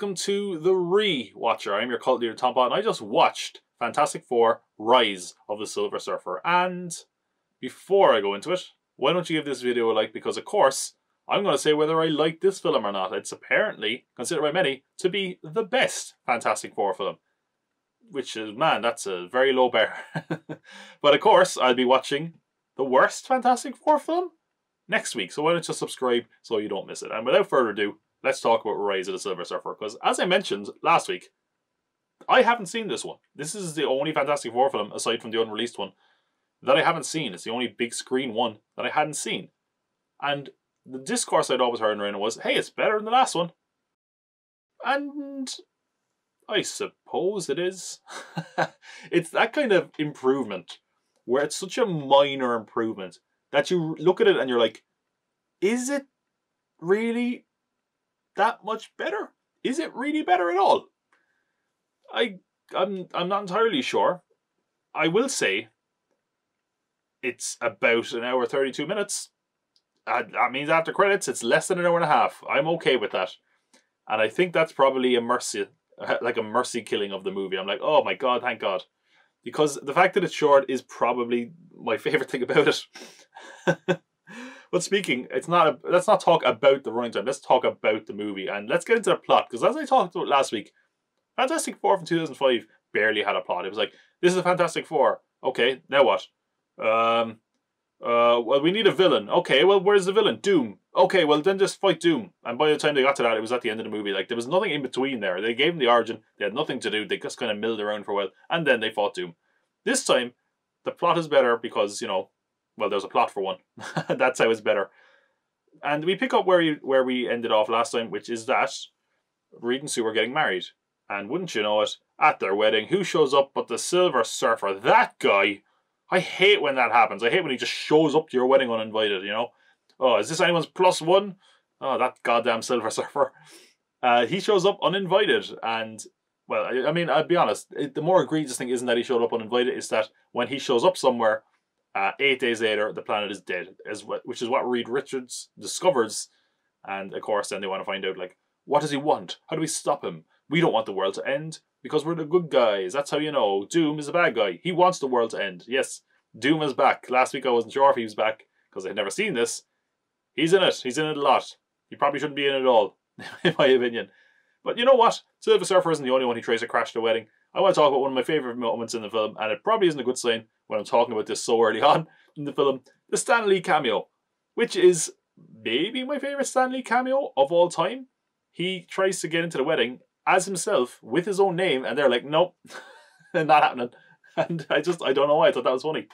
welcome to the ReWatcher. I'm your cult leader, Tom Pot, and I just watched Fantastic Four: Rise of the Silver Surfer. And before I go into it, why don't you give this video a like? Because of course, I'm going to say whether I like this film or not. It's apparently considered by many to be the best Fantastic Four film. Which is, man, that's a very low bar. But of course, I'll be watching the worst Fantastic Four film next week. So why don't you subscribe so you don't miss it. And without further ado, let's talk about Rise of the Silver Surfer. Because as I mentioned last week, I haven't seen this one. This is the only Fantastic Four film, aside from the unreleased one, that I haven't seen. It's the only big screen one that I hadn't seen. And the discourse I'd always heard around was, hey, it's better than the last one. And I suppose it is. It's that kind of improvement where it's such a minor improvement that you look at it and you're like, is it really that much better? Is it really better at all? I'm not entirely sure. I will say it's about an hour 32 minutes. That means after credits it's less than an hour and a half. I'm okay with that. And I think that's probably a mercy, like a mercy killing of the movie. I'm like, oh my god, thank god. Because the fact that it's short is probably my favourite thing about it. But speaking, let's not talk about the running time. Let's talk about the movie. And let's get into the plot. Because as I talked about last week, Fantastic Four from 2005 barely had a plot. It was like, this is a Fantastic Four. Okay, now what? Well, we need a villain. Okay, well, where's the villain? Doom. Okay, well, then just fight Doom. And by the time they got to that, it was at the end of the movie. Like, there was nothing in between there. They gave him the origin. They had nothing to do. They just kind of milled around for a while. And then they fought Doom. This time, the plot is better because, you know, well, there's a plot for one. That's how it's better. And we pick up where we ended off last time, which is that Reed and Sue are getting married. And wouldn't you know it, at their wedding, who shows up but the Silver Surfer? That guy. I hate when that happens. I hate when he just shows up to your wedding uninvited, you know. Oh, is this anyone's +1? Oh, that goddamn Silver Surfer. He shows up uninvited. And, well, I mean, I'll be honest. The more egregious thing isn't that he showed up uninvited. It's that when he shows up somewhere, 8 days later, the planet is dead. Which is what Reed Richards discovers. And, of course, then they want to find out, like, what does he want? How do we stop him? We don't want the world to end because we're the good guys. That's how you know. Doom is a bad guy. He wants the world to end. Yes, Doom is back. Last week I wasn't sure if he was back because I had never seen this. He's in it. He's in it a lot. He probably shouldn't be in it at all, in my opinion. But you know what? Silver Surfer isn't the only one who tries to crash the wedding. I want to talk about one of my favourite moments in the film, and it probably isn't a good sign when I'm talking about this so early on in the film. The Stan Lee cameo, which is maybe my favourite Stan Lee cameo of all time. He tries to get into the wedding as himself with his own name, and they're like, nope, not happening. And I don't know why. I thought that was funny.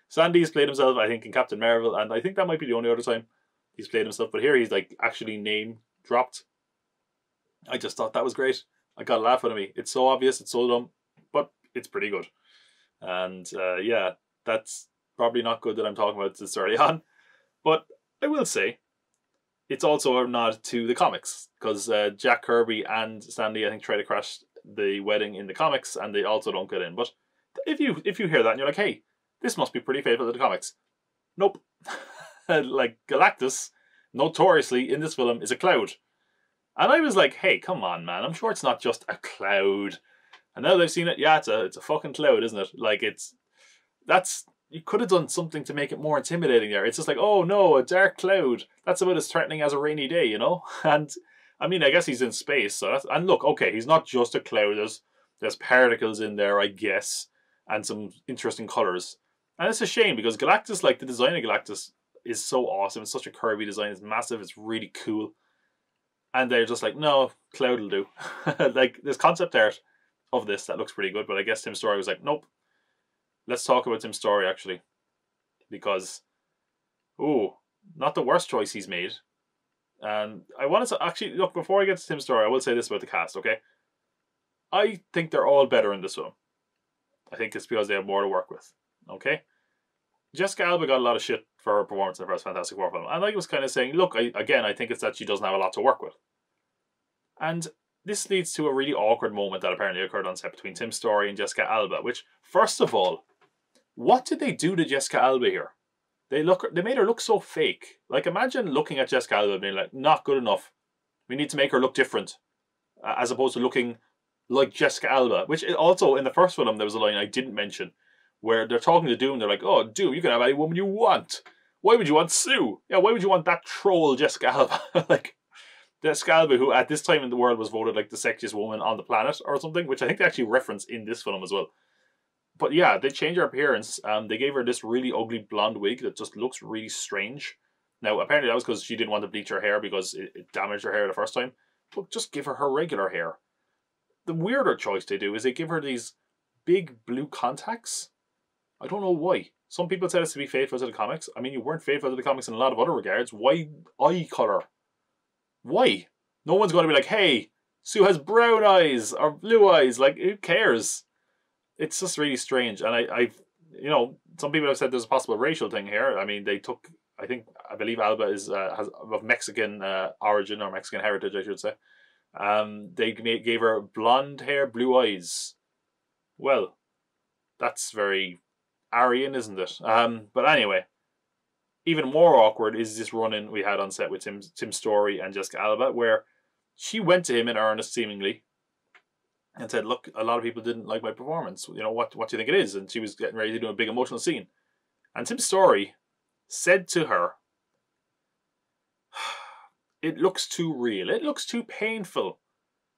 Sandy's played himself, I think, in Captain Marvel, and I think that might be the only other time he's played himself. But here he's like actually name dropped. I just thought that was great. I got a laugh out of me. It's so obvious, it's so dumb, but it's pretty good. And yeah, that's probably not good that I'm talking about this early on. But I will say, it's also a nod to the comics, because Jack Kirby and Stan Lee, I think, try to crash the wedding in the comics, and they also don't get in. But if you hear that and you're like, hey, this must be pretty faithful to the comics. Nope. Like, Galactus, notoriously, in this film, is a cloud. And I was like, hey, come on, man. I'm sure it's not just a cloud. And now that I've seen it, yeah, it's a fucking cloud, isn't it? Like, you could have done something to make it more intimidating there. It's just like, oh no, a dark cloud. That's about as threatening as a rainy day, you know? And, I mean, I guess he's in space. So and look, okay, he's not just a cloud. There's particles in there, I guess, and some interesting colours. And it's a shame because Galactus, like, the design of Galactus is so awesome. It's such a curvy design. It's massive. It's really cool. And they're just like, no, cloud will do. Like, there's concept art of this that looks pretty good, but I guess Tim Story was like, nope. Let's talk about Tim Story, actually. Because, ooh, not the worst choice he's made. And I wanted to, actually, look, before I get to Tim Story, I will say this about the cast, okay? I think they're all better in this film. I think it's because they have more to work with, okay? Jessica Alba got a lot of shit for her performance in the first Fantastic Four film. And I was kind of saying, look, I think it's that she doesn't have a lot to work with. And this leads to a really awkward moment that apparently occurred on set between Tim Story and Jessica Alba, which, first of all, what did they do to Jessica Alba here? They made her look so fake. Like, imagine looking at Jessica Alba and being like, not good enough. We need to make her look different. as opposed to looking like Jessica Alba. Which also, in the first film, there was a line I didn't mention, where they're talking to Doom, they're like, oh, Doom, you can have any woman you want. Why would you want Sue? Yeah, why would you want that troll Jessica Alba? Like, Jessica Alba, who at this time in the world was voted like the sexiest woman on the planet or something, which I think they actually reference in this film as well. But yeah, they changed her appearance. They gave her this really ugly blonde wig that just looks really strange. Now, apparently that was because she didn't want to bleach her hair because it damaged her hair the first time. But just give her regular hair. The weirder choice they do is they give her these big blue contacts. I don't know why. Some people said it's to be faithful to the comics. I mean, you weren't faithful to the comics in a lot of other regards. Why eye colour? Why? No one's going to be like, hey, Sue has brown eyes or blue eyes. Like, who cares? It's just really strange. And I you know, some people have said there's a possible racial thing here. I mean, they took, I believe Alba is has of Mexican origin or Mexican heritage, I should say. They gave her blonde hair, blue eyes. Well, that's very Aryan, isn't it? But anyway, even more awkward is this run-in we had on set with Tim Story and Jessica Alba, where she went to him in earnest, seemingly, and said, look, a lot of people didn't like my performance. You know, what do you think it is? And she was getting ready to do a big emotional scene. And Tim Story said to her, it looks too real. It looks too painful.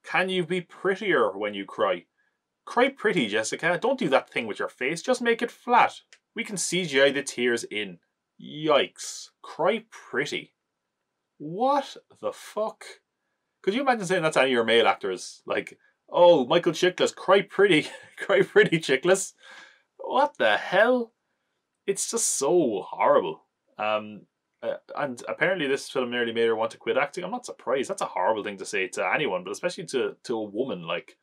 Can you be prettier when you cry? Cry pretty, Jessica. Don't do that thing with your face. Just make it flat. We can CGI the tears in. Yikes. Cry pretty. What the fuck? Could you imagine saying that to any of your male actors? Like, oh, Michael Chiklis, cry pretty. Cry pretty, Chiklis. What the hell? It's just so horrible. And apparently this film nearly made her want to quit acting. I'm not surprised. That's a horrible thing to say to anyone, but especially to a woman, like,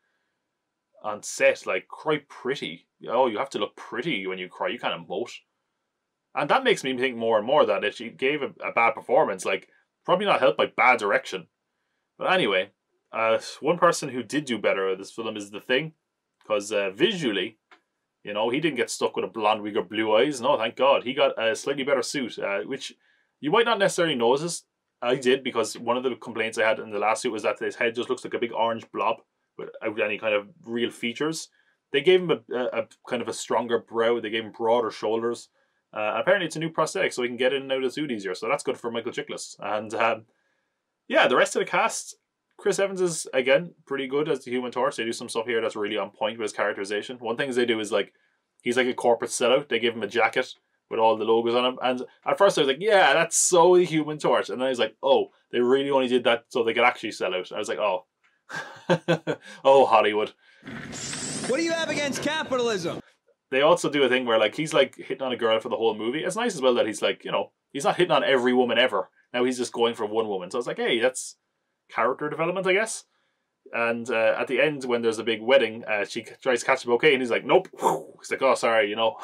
on set. Like, cry pretty. Oh, you have to look pretty when you cry. You can't emote. And that makes me think more and more that if she gave a bad performance, like, probably not helped by bad direction. But anyway, one person who did do better at this film is The Thing. Because visually, you know, he didn't get stuck with a blonde wig or blue eyes. No, thank God. He got a slightly better suit, which you might not necessarily notice. I did, because one of the complaints I had in the last suit was that his head just looks like a big orange blob without any kind of real features. They gave him a kind of a stronger brow. They gave him broader shoulders. Apparently it's a new prosthetic, so he can get in and out of the suit easier. So that's good for Michael Chiklis. And yeah, the rest of the cast, Chris Evans is, again, pretty good as the Human Torch. They do some stuff here that's really on point with his characterization. One thing they do is, like, he's like a corporate sellout. They give him a jacket with all the logos on him. And at first I was like, yeah, that's so the Human Torch. And then I was like, oh, they really only did that so they could actually sell out. I was like, oh. Oh, Hollywood. What do you have against capitalism? They also do a thing where, like, he's like hitting on a girl for the whole movie. It's nice as well that he's like, you know, he's not hitting on every woman ever. Now he's just going for one woman. So I was like, hey, that's character development, I guess. And at the end, when there's a big wedding, she tries to catch a bouquet and he's like, nope. He's like, oh, sorry, you know.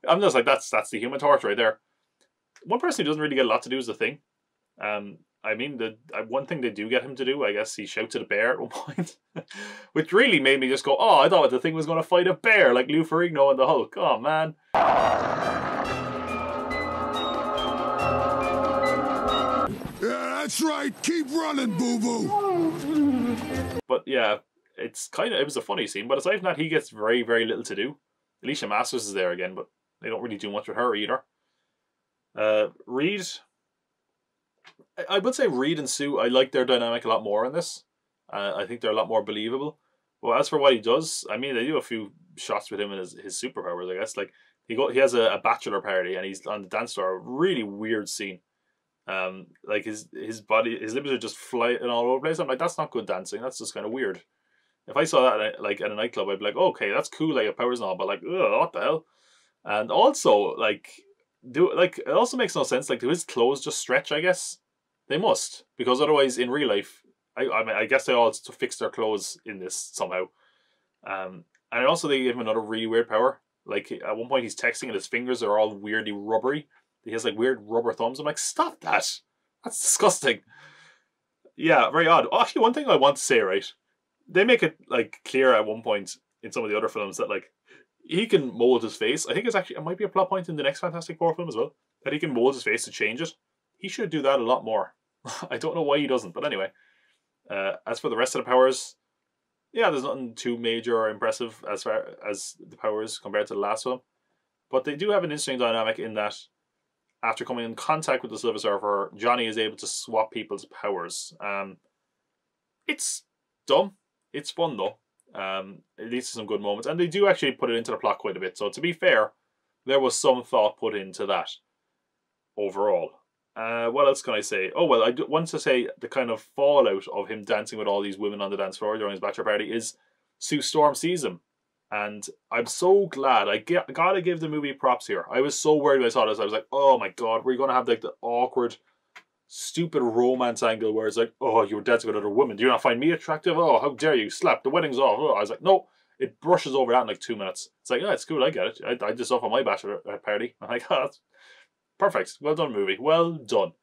I'm just like, that's the Human Torch right there. One person who doesn't really get a lot to do is The Thing. I mean, the one thing they do get him to do, I guess, he shouts at a bear at one point. Which really made me just go, oh, I thought The Thing was going to fight a bear like Lou Ferrigno and the Hulk. Oh, man. Yeah, that's right. Keep running, boo-boo. But yeah, it was a funny scene. But aside from that, he gets very, very little to do. Alicia Masters is there again, but they don't really do much with her either. Reed... I would say Reed and Sue, I like their dynamic a lot more in this. I think they're a lot more believable. But as for what he does, I mean, they do a few shots with him and his superpowers, I guess. Like, he has a bachelor party and he's on the dance floor. Really weird scene. Like, his body, his limbs are just flying all over the place. I'm like, that's not good dancing. That's just kind of weird. If I saw that like at a nightclub, I'd be like, okay, that's cool, like, powers and all, but like, ugh, what the hell? And also, like, it also makes no sense. Like, do his clothes just stretch, I guess? They must, because otherwise, in real life, I guess they all fix their clothes in this somehow. And also they give him another really weird power. Like, at one point he's texting and his fingers are all weirdly rubbery. He has like weird rubber thumbs. I'm like, stop that! That's disgusting. Yeah, very odd. Actually, one thing I want to say, right? They make it like clear at one point in some of the other films that, like, he can mold his face. I think it might be a plot point in the next Fantastic Four film as well, that he can mold his face to change it. He should do that a lot more. I don't know why he doesn't, but anyway. As for the rest of the powers, yeah, there's nothing too major or impressive as far as the powers compared to the last film. But they do have an interesting dynamic in that after coming in contact with the Silver Surfer, Johnny is able to swap people's powers. It's dumb. It's fun though. It leads to some good moments. And they do actually put it into the plot quite a bit. So to be fair, there was some thought put into that overall. What else can I say? Oh, well, I want to say the kind of fallout of him dancing with all these women on the dance floor during his bachelor party is Sue Storm sees him. And I'm so glad. I gotta give the movie props here. I was so worried when I saw this. I was like, oh my god, we're going to have like the awkward, stupid romance angle where it's like, oh, you were dancing with other women. Do you not find me attractive? Oh, how dare you. Slap, the wedding's off. Oh. I was like, no. It brushes over that in like 2 minutes. It's like, oh, it's cool, I get it. I did this off on my bachelor party. I'm like, oh, that's perfect. Well done, movie. Well done.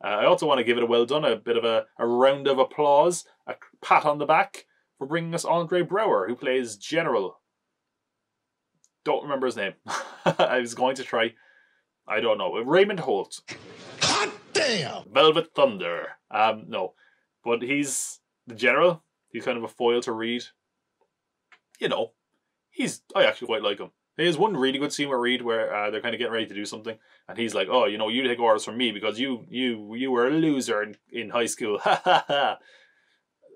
I also want to give it a well done, a bit of a round of applause, a pat on the back for bringing us Andre Braugher, who plays General. Don't remember his name. I was going to try. I don't know. Raymond Holt. Hot damn! Velvet Thunder. No. But he's the General. He's kind of a foil to Reed. You know, I actually quite like him. There's one really good scene with Reed where they're kind of getting ready to do something, and he's like, "Oh, you know, you take orders from me because you were a loser in high school." Ha ha ha.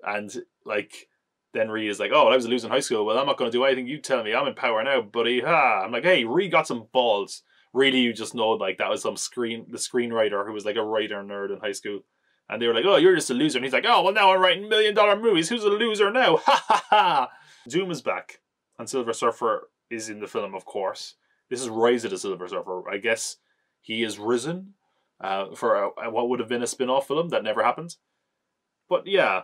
And like, then Reed is like, "Oh, well, I was a loser in high school. Well, I'm not going to do anything you tell me. I'm in power now, buddy." Ha! I'm like, "Hey, Reed got some balls." Really, you just know like that was the screenwriter who was like a writer nerd in high school, and they were like, "Oh, you're just a loser," and he's like, "Oh, well, now I'm writing $1 million movies. Who's a loser now?" Ha ha ha. Doom is back, and Silver Surfer is in the film, of course. This is Rise of the Silver Surfer. I guess he is risen for what would have been a spin-off film that never happened. But yeah,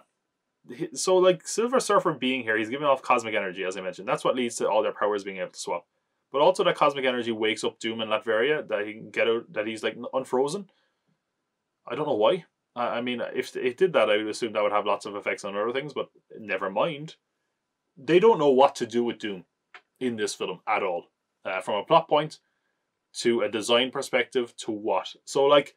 so like Silver Surfer being here, he's giving off cosmic energy, as I mentioned. That's what leads to all their powers being able to swap. But also that cosmic energy wakes up Doom and Latveria, that he can get out, that he's like unfrozen. I don't know why. I mean, if it did that, I would assume that would have lots of effects on other things, but never mind. They don't know what to do with Doom in this film at all. From a plot point to a design perspective to what. So like,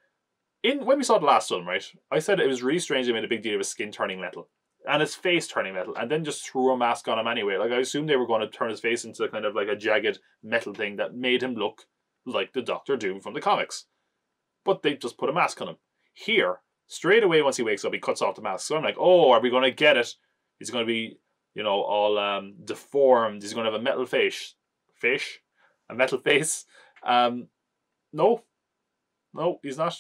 when we saw the last film, right, I said it was really strange they made a big deal of his skin turning metal. And his face turning metal. And then just threw a mask on him anyway. Like, I assumed they were going to turn his face into kind of like a jagged metal thing that made him look like the Doctor Doom from the comics. But they just put a mask on him. Here, straight away once he wakes up, he cuts off the mask. So I'm like, oh, are we going to get it? He's going to be, you know, all deformed. He's going to have a metal face. A metal face. No, he's not.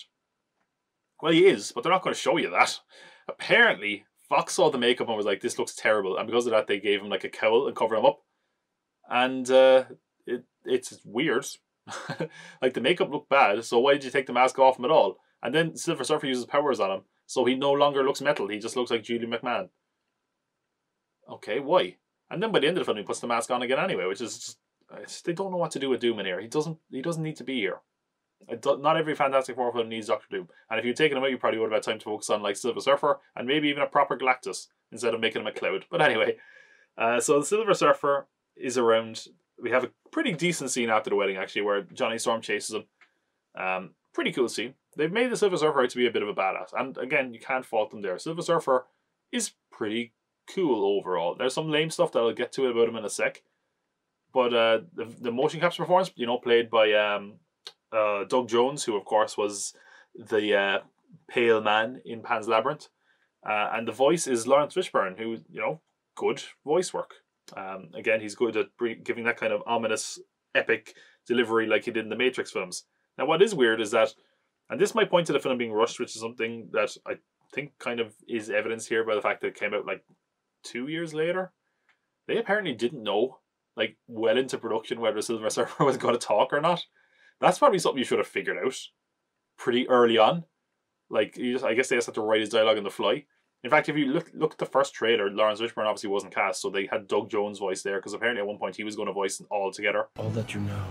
Well, he is, but they're not going to show you that. Apparently, Fox saw the makeup and was like, this looks terrible. And because of that, they gave him like a cowl and covered him up. And it's weird. Like, the makeup looked bad, so why did you take the mask off him at all? And then Silver Surfer uses powers on him, so he no longer looks metal. He just looks like Julie McMahon. Okay, why? And then by the end of the film, he puts the mask on again anyway, which is just, they don't know what to do with Doom in here. He doesn't need to be here. Not every Fantastic Four film needs Doctor Doom. And if you'd taken him out, you probably would have had time to focus on like Silver Surfer and maybe even a proper Galactus instead of making him a cloud. But anyway, so the Silver Surfer is around. We have a pretty decent scene after the wedding, actually, where Johnny Storm chases him. Pretty cool scene. They've made the Silver Surfer out to be a bit of a badass. And again, you can't fault them there. Silver Surfer is pretty cool overall. There's some lame stuff that I'll get to about him in a sec. But the motion capture performance, you know, played by Doug Jones, who of course was the pale man in Pan's Labyrinth. And the voice is Lawrence Fishburne, who, you know, good voice work. Again, he's good at giving that kind of ominous, epic delivery like he did in the Matrix films. Now, what is weird is that, and this might point to the film being rushed, which is something that I think kind of is evidenced here by the fact that it came out like 2 years later. They apparently didn't know, like, well into production, whether Silver Surfer was going to talk or not. That's probably something you should have figured out pretty early on. Like, I guess they just had to write his dialogue on the fly. In fact, if you look at the first trailer, Lawrence Fishburne obviously wasn't cast, so they had Doug Jones' voice there, because apparently at one point he was going to voice it all together. All that you know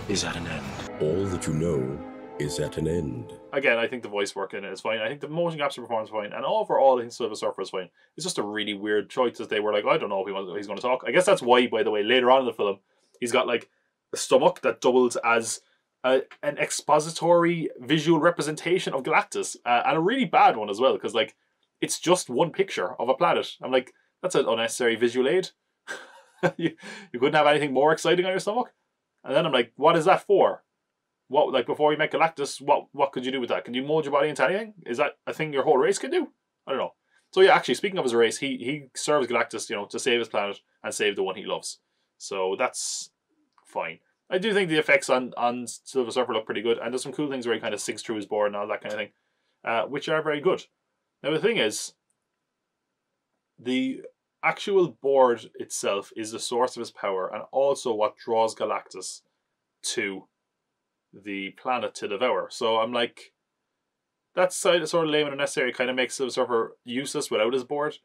is at an end. All that you know is at an end. Again, I think the voice work in it is fine. I think the motion capture performance is fine. And overall, I think Silver Surfer is fine. It's just a really weird choice that they were like, I don't know if he's going to talk. I guess that's why, by the way, later on in the film, he's got like a stomach that doubles as an expository visual representation of Galactus. And a really bad one as well, because like it's just one picture of a planet. I'm like, that's an unnecessary visual aid. you couldn't have anything more exciting on your stomach? And then I'm like, what is that for? What, like, before you met Galactus, what could you do with that? Can you mold your body into anything? Is that a thing your whole race can do? I don't know. So yeah, actually, speaking of his race, he serves Galactus, you know, to save his planet and save the one he loves. So that's fine. I do think the effects on Silver Surfer look pretty good, and there's some cool things where he kind of sinks through his board and all that kind of thing, which are very good. Now the thing is, the actual board itself is the source of his power and also what draws Galactus to the planet to devour. So I'm like, that's sort of lame and unnecessary. It kind of makes Silver Surfer useless without his board,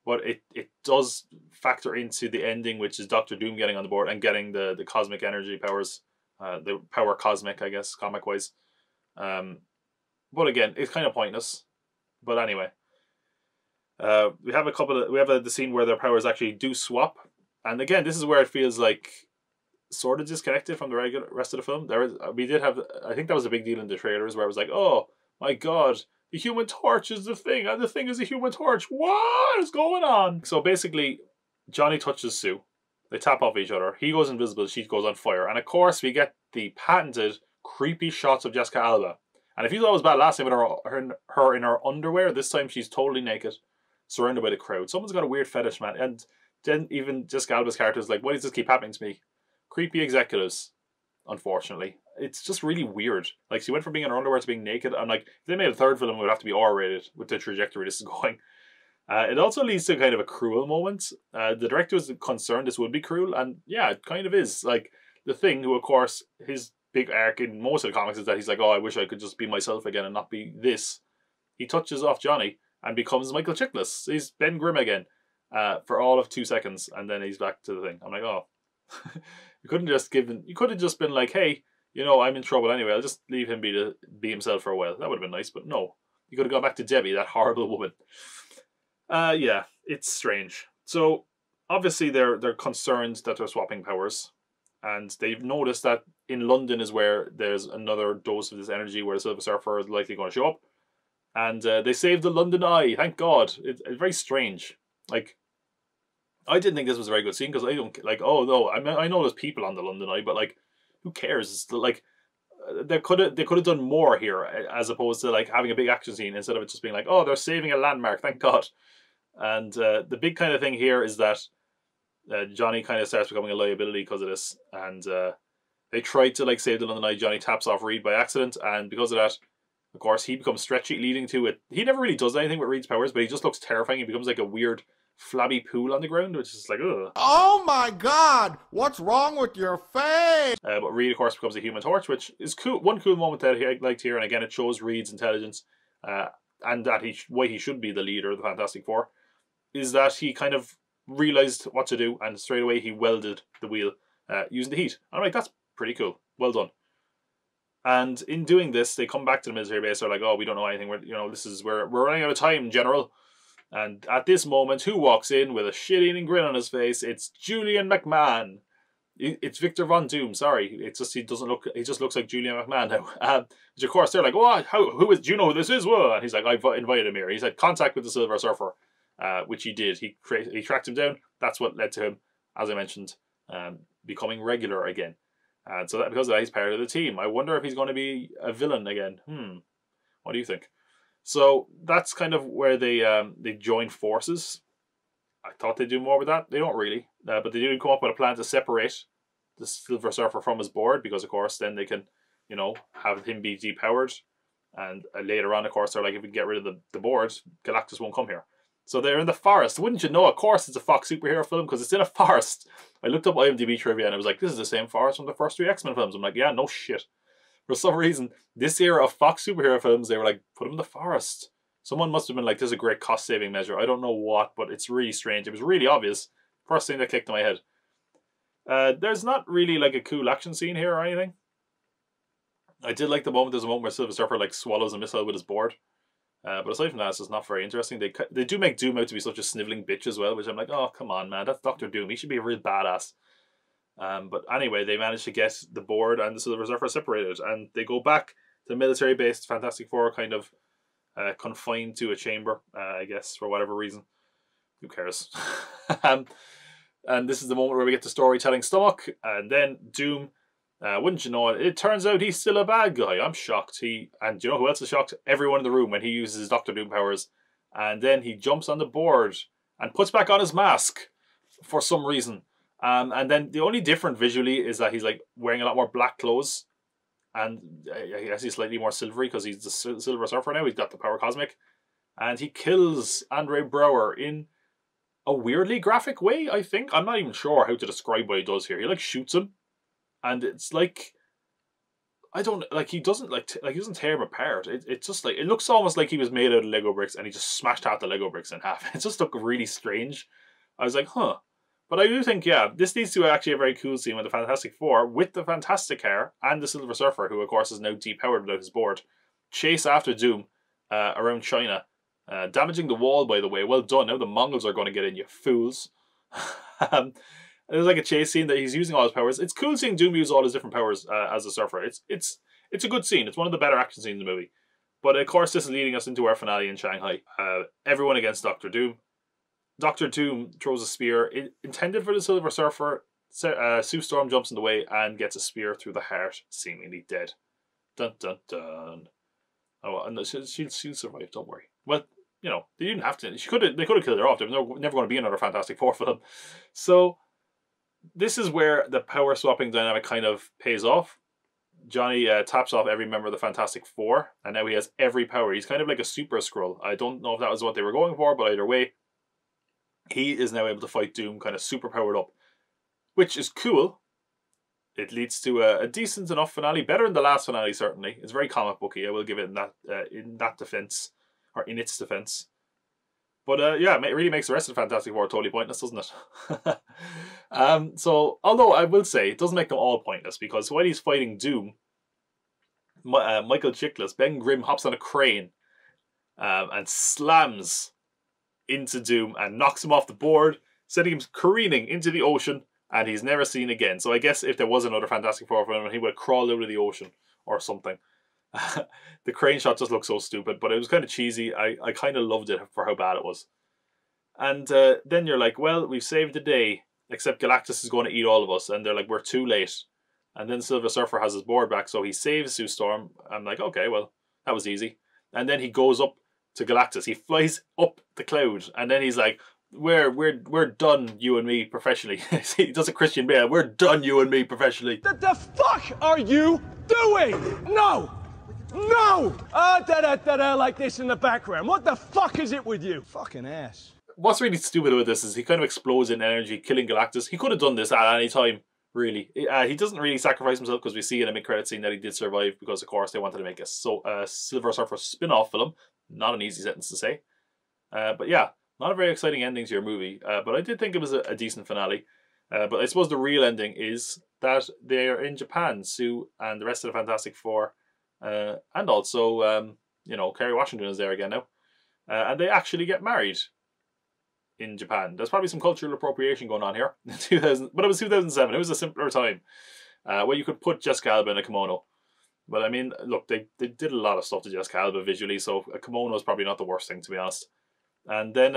but it does factor into the ending, which is Doctor Doom getting on the board and getting the cosmic energy powers, the power cosmic, I guess, comic wise. But again, it's kind of pointless. But anyway, we have the scene where their powers actually do swap, and again, this is where it feels like sort of disconnected from the regular rest of the film. I think that was a big deal in the trailers, where it was like, oh my god, the Human Torch is the thing, and the thing is a Human Torch. What is going on? So basically, Johnny touches Sue. They tap off each other. He goes invisible. She goes on fire. And of course, we get the patented creepy shots of Jessica Alba. And if you thought it was bad last time with her in her underwear, this time she's totally naked, surrounded by the crowd. Someone's got a weird fetish, man. And then even Jessica Alba's character is like, why does this keep happening to me? Creepy executives, unfortunately. It's just really weird. Like, she went from being in her underwear to being naked. I'm like, if they made a third film, it would have to be R-rated with the trajectory this is going. It also leads to kind of a cruel moment. The director was concerned this would be cruel, and yeah, it kind of is. Like, the Thing, who of course, his big arc in most of the comics is that he's like, oh, I wish I could just be myself again and not be this. He touches off Johnny and becomes Michael Chiklis. He's Ben Grimm again for all of 2 seconds, and then he's back to the Thing. I'm like, oh. You could have just been like, hey, you know, I'm in trouble anyway. I'll just leave him be himself for a while. That would have been nice, but no. You could have gone back to Debbie, that horrible woman. Yeah, it's strange. So obviously they're concerned that they're swapping powers, and they've noticed that in London is where there's another dose of this energy where the Silver Surfer is likely going to show up, and they saved the London Eye. Thank God. It's very strange. Like, I didn't think this was a very good scene because I don't like. Oh no, I know there's people on the London Eye, but like, who cares? It's like they could have done more here as opposed to like having a big action scene instead of it just being like, oh, they're saving a landmark. Thank God. And the big kind of thing here is that Johnny kind of starts becoming a liability because of this, and they tried to like save the London Eye. Johnny taps off Reed by accident, and because of that, of course, he becomes stretchy, leading to it. He never really does anything with Reed's powers, but he just looks terrifying. He becomes like a weird flabby pool on the ground, which is like, ugh. Oh my god, what's wrong with your face? But Reed, of course, becomes a Human Torch, which is cool. One cool moment that I liked here, and again, it shows Reed's intelligence, and that why he should be the leader of the Fantastic Four, is that he kind of realized what to do, and straight away he welded the wheel using the heat. I'm like, that's pretty cool. Well done. And in doing this, they come back to the military base. They're like, oh, we don't know anything. We're running out of time, General. And at this moment, who walks in with a shit-eating grin on his face? It's Julian McMahon. It's Victor Von Doom. Sorry, it's just he just looks like Julian McMahon now. Which of course they're like, what? Do you know who this is? Whoa. And he's like, I've invited him here. He's had contact with the Silver Surfer, which he did. He tracked him down. That's what led to him, as I mentioned, becoming regular again. And so because of that, he's part of the team. I wonder if he's going to be a villain again. What do you think? So that's kind of where they join forces. I thought they'd do more with that. They don't really. But they do come up with a plan to separate the Silver Surfer from his board, because, of course, then they can, you know, have him be depowered. And later on, of course, they're like, if we get rid of the board, Galactus won't come here. So they're in the forest. Wouldn't you know? Of course, it's a Fox superhero film because it's in a forest. I looked up IMDb trivia and I was like, this is the same forest from the first 3 X-Men films. I'm like, yeah, no shit. For some reason, this era of Fox superhero films, they were like, put them in the forest. Someone must have been like, this is a great cost-saving measure. I don't know what, but it's really strange. It was really obvious. First thing that clicked in my head. There's not really like a cool action scene here or anything. I did like the moment. There's a moment where Silver Surfer like swallows a missile with his board. But aside from that, it's just not very interesting. They do make Doom out to be such a sniveling bitch as well, which I'm like, oh, come on, man. That's Dr. Doom. He should be a real badass. But anyway, they managed to get the board and the Silver Surfer separated, and they go back to military-based Fantastic Four kind of confined to a chamber, I guess, for whatever reason. Who cares? And this is the moment where we get the storytelling stomach, and then Doom. Wouldn't you know it? It turns out he's still a bad guy. I'm shocked. And you know who else is shocked? Everyone in the room when he uses his Doctor Doom powers, and then he jumps on the board and puts back on his mask for some reason. And then the only different visually is that he's like wearing a lot more black clothes, and I guess he's slightly more silvery because he's the Silver Surfer now. He's got the power cosmic, and he kills Andre Brower in a weirdly graphic way. I think I'm not even sure how to describe what he does here. He like shoots him, and it's like I don't like he doesn't he doesn't tear him apart. It's just like it looks almost like he was made out of Lego bricks and he just smashed half the Lego bricks in half. It just looked really strange. I was like, huh. But I do think, yeah, this leads to actually a very cool scene with the Fantastic Four, with the Fantastic Hair and the Silver Surfer, who of course is now depowered without his board, chase after Doom around China, damaging the wall, by the way. Well done. Now the Mongols are going to get in, you fools. There's like a chase scene that he's using all his powers. It's cool seeing Doom use all his different powers as a surfer. It's a good scene. It's one of the better action scenes in the movie. But of course, this is leading us into our finale in Shanghai. Everyone against Doctor Doom. Dr. Doom throws a spear intended for the Silver Surfer. Sue Storm jumps in the way and gets a spear through the heart, seemingly dead. Dun dun dun. Oh, and she'll survive. Don't worry. Well, you know they didn't have to. They could have killed her off. There was never going to be another Fantastic Four film. So this is where the power swapping dynamic kind of pays off. Johnny taps off every member of the Fantastic Four, and now he has every power. He's kind of like a Super Skrull. I don't know if that was what they were going for, but either way, he is now able to fight Doom kind of super powered up, which is cool. It leads to a decent enough finale, better than the last finale certainly. It's very comic booky. I will give it in that defense, or in its defense. But yeah, it really makes the rest of the Fantastic Four totally pointless, doesn't it? So although I will say it doesn't make them all pointless, because while he's fighting Doom, Michael Chiklis, Ben Grimm hops on a crane and slams into Doom and knocks him off the board, sending him careening into the ocean, and he's never seen again. So I guess if there was another Fantastic Four film, he would have crawled out of the ocean or something. The crane shot just looked so stupid, but it was kind of cheesy. I kind of loved it for how bad it was. And then you're like, well, we've saved the day, except Galactus is going to eat all of us. And they're like, we're too late. And then Silver Surfer has his board back, so he saves Sue Storm. I'm like, okay, well, that was easy. And then he goes up to Galactus. He flies up the cloud, and then he's like, we're done, you and me, professionally. He does a Christian Bale. We're done, you and me, professionally. What the fuck are you doing? No! No! Da-da-da-da like this in the background. What the fuck is it with you? Fucking ass. What's really stupid with this is he kind of explodes in energy, killing Galactus. He could have done this at any time, really. He doesn't really sacrifice himself, because we see in a mid-credit scene that he did survive, because of course they wanted to make a Silver Surfer spin-off film. Not an easy sentence to say. But yeah, not a very exciting ending to your movie. But I did think it was a decent finale. But I suppose the real ending is that they're in Japan, Sue and the rest of the Fantastic Four. And also, you know, Kerry Washington is there again now. And they actually get married in Japan. There's probably some cultural appropriation going on here. But it was 2007. It was a simpler time where you could put Jessica Alba in a kimono. But I mean, look, they did a lot of stuff to Jessica Alba visually, so a kimono is probably not the worst thing, to be honest. And then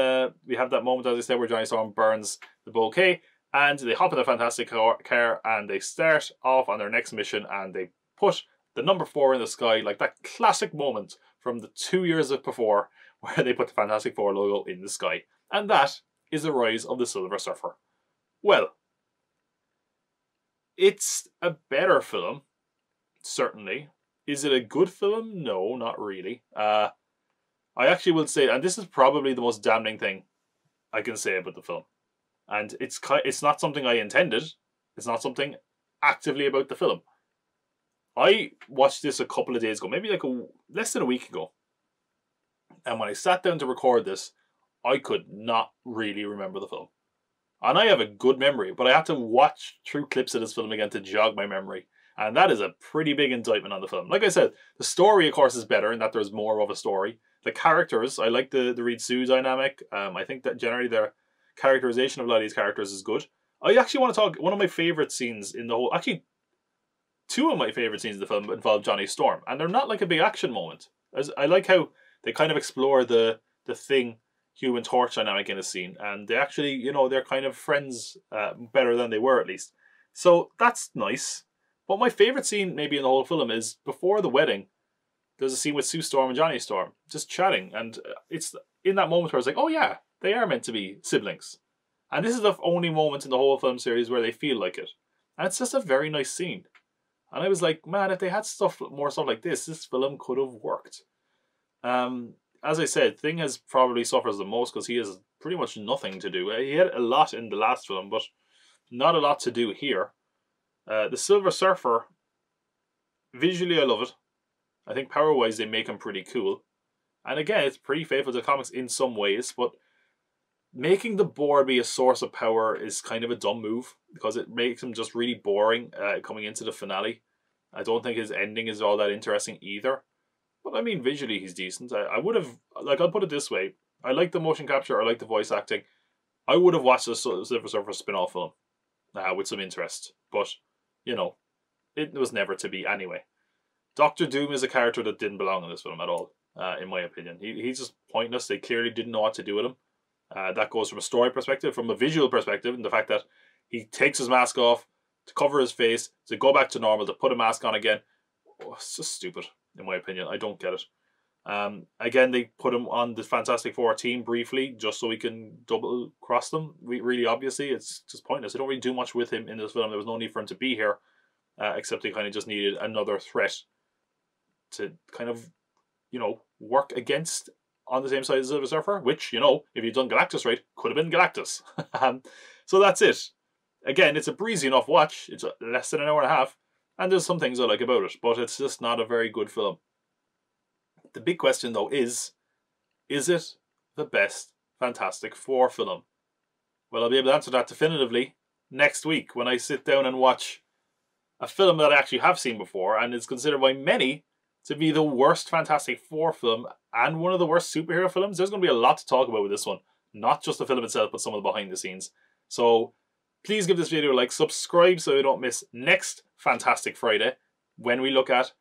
we have that moment, as I said, where Johnny Storm burns the bouquet, and they hop in the Fantastic car, and they start off on their next mission, and they put the number 4 in the sky, like that classic moment from the 2 years before, where they put the Fantastic Four logo in the sky. And that is the rise of the Silver Surfer. Well, it's a better film. Certainly. Is it a good film? No, not really. I actually will say, and this is probably the most damning thing I can say about the film. And it's not something I intended. It's not something actively about the film. I watched this a couple of days ago, maybe like less than a week ago. And when I sat down to record this, I could not really remember the film. And I have a good memory, but I had to watch through clips of this film again to jog my memory. And that is a pretty big indictment on the film. Like I said, the story, of course, is better in that there's more of a story. The characters, I like the Reed-Sue dynamic. I think that generally their characterization of a lot of these characters is good. I actually want to talk, one of my favourite scenes in the whole, actually, 2 of my favourite scenes in the film involve Johnny Storm. And they're not like a big action moment. I like how They kind of explore the Thing Human Torch dynamic in a scene, and they actually, you know, they're kind of friends better than they were at least. So that's nice. But my favourite scene maybe in the whole film is before the wedding. There's a scene with Sue Storm and Johnny Storm just chatting, and it's in that moment where I was like, oh yeah, they are meant to be siblings. And this is the only moment in the whole film series where they feel like it. And it's just a very nice scene. And I was like, man, if they had more stuff like this film could have worked. As I said, Thing has probably suffers the most because he has pretty much nothing to do. He had a lot in the last film, but not a lot to do here. The Silver Surfer, visually I love it. I think power-wise they make him pretty cool. And again, it's pretty faithful to the comics in some ways, but making the board be a source of power is kind of a dumb move because it makes him just really boring coming into the finale. I don't think his ending is all that interesting either. But I mean, visually he's decent. I would have, like, I'll put it this way. I like the motion capture, I like the voice acting. I would have watched the Silver Surfer spin-off film with some interest. But, you know, it was never to be anyway. Doctor Doom is a character that didn't belong in this film at all, in my opinion. He's just pointless. They clearly didn't know what to do with him. That goes from a story perspective, from a visual perspective, and the fact that he takes his mask off to cover his face, to go back to normal, to put a mask on again. Oh, it's just stupid, in my opinion. I don't get it. Again, they put him on the Fantastic Four team briefly, just so we can double cross them. Really, obviously, it's just pointless. They don't really do much with him in this film. There was no need for him to be here, except they kind of just needed another threat to kind of, you know, work against on the same side as Silver Surfer, which, you know, if you'd done Galactus right, could have been Galactus. So that's it. Again, it's a breezy enough watch. It's less than an hour and a half, and there's some things I like about it, but it's just not a very good film. The big question, though, is it the best Fantastic Four film? Well, I'll be able to answer that definitively next week when I sit down and watch a film that I actually have seen before and is considered by many to be the worst Fantastic Four film and one of the worst superhero films. There's going to be a lot to talk about with this one. Not just the film itself, but some of the behind the scenes. So please give this video a like, subscribe so you don't miss next Fantastic Friday when we look at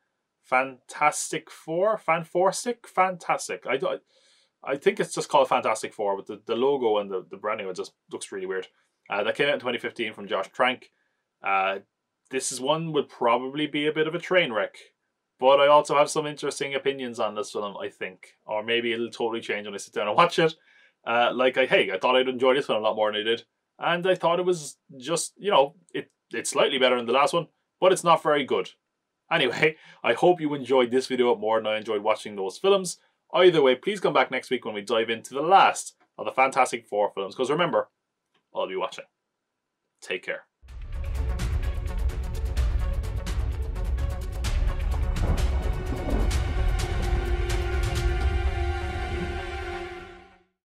Fantastic Four? Fantastic. I think it's just called Fantastic Four, but the logo and the branding just looks really weird. That came out in 2015 from Josh Trank. This is one would probably be a bit of a train wreck. But I also have some interesting opinions on this film, I think. Or maybe it'll totally change when I sit down and watch it. I thought I'd enjoy this film a lot more than I did. And I thought it was just, you know, it's slightly better than the last one, but it's not very good. Anyway, I hope you enjoyed this video more than I enjoyed watching those films. Either way, please come back next week when we dive into the last of the Fantastic Four films. Because remember, I'll be watching. Take care.